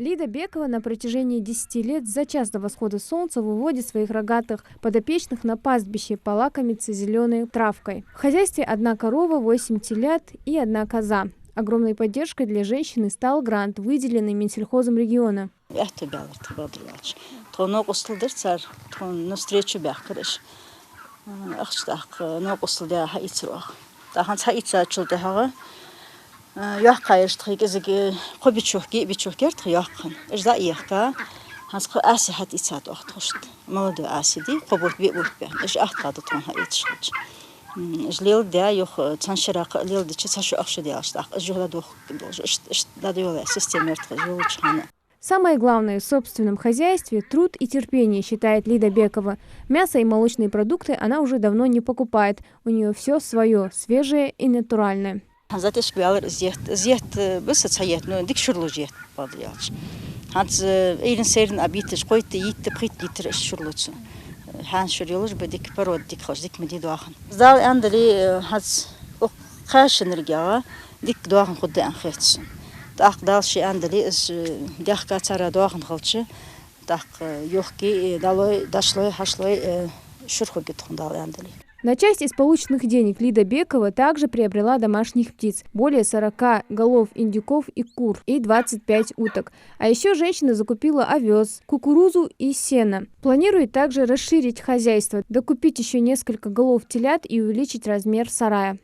Лида Бекова на протяжении 10 лет за час до восхода солнца выводит своих рогатых подопечных на пастбище полакомиться зеленой травкой. В хозяйстве 1 корова, 8 телят и 1 коза. Огромной поддержкой для женщины стал грант, выделенный Минсельхозом региона. Самое главное в собственном хозяйстве – труд и терпение, считает Лида Бекова. Мясо и молочные продукты она уже давно не покупает. У нее все свое, свежее и натуральное. На часть из полученных денег Лида Бекова также приобрела домашних птиц. Более 40 голов индюков и кур и 25 уток. А еще женщина закупила овес, кукурузу и сено. Планирует также расширить хозяйство, докупить еще несколько голов телят и увеличить размер сарая.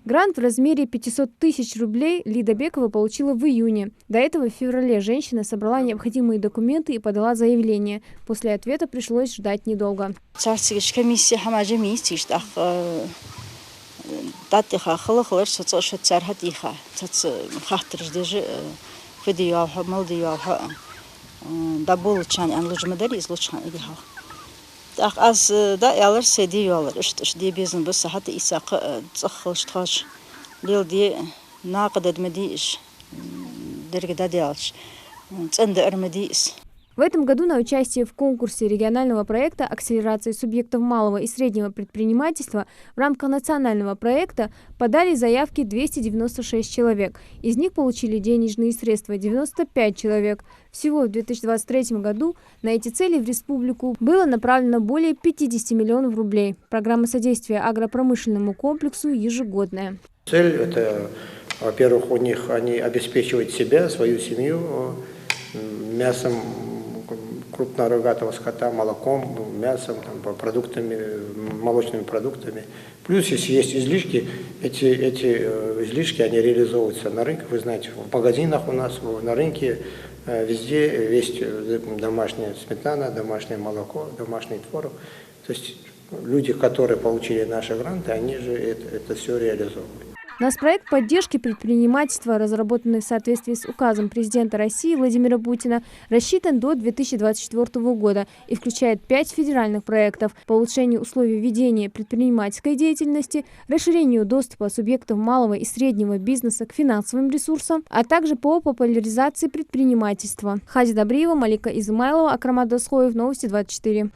Грант в размере 500 тысяч рублей Лида Бекова получила в июне. До этого в феврале женщина собрала необходимые документы и подала заявление. После ответа пришлось ждать недолго. В этом году на участие в конкурсе регионального проекта «Акселерация субъектов малого и среднего предпринимательства» в рамках национального проекта подали заявки 296 человек. Из них получили денежные средства 95 человек. Всего в 2023 году на эти цели в республику было направлено более 50 миллионов рублей. Программа содействия агропромышленному комплексу ежегодная. Цель – это, во-первых, у них они обеспечивают себя, свою семью мясом крупнорогатого скота, молоком, мясом, продуктами, молочными продуктами. Плюс, если есть излишки, эти излишки они реализовываются на рынке. Вы знаете, в магазинах у нас, на рынке, везде есть домашняя сметана, домашнее молоко, домашний творог. То есть люди, которые получили наши гранты, они же это все реализовывают. Наш проект поддержки предпринимательства, разработанный в соответствии с указом президента России Владимира Путина, рассчитан до 2024 года и включает 5 федеральных проектов по улучшению условий ведения предпринимательской деятельности, расширению доступа субъектов малого и среднего бизнеса к финансовым ресурсам, а также по популяризации предпринимательства. Хади Добриева, Малика Измайлова, Акрамат Досхоев, Новости 24.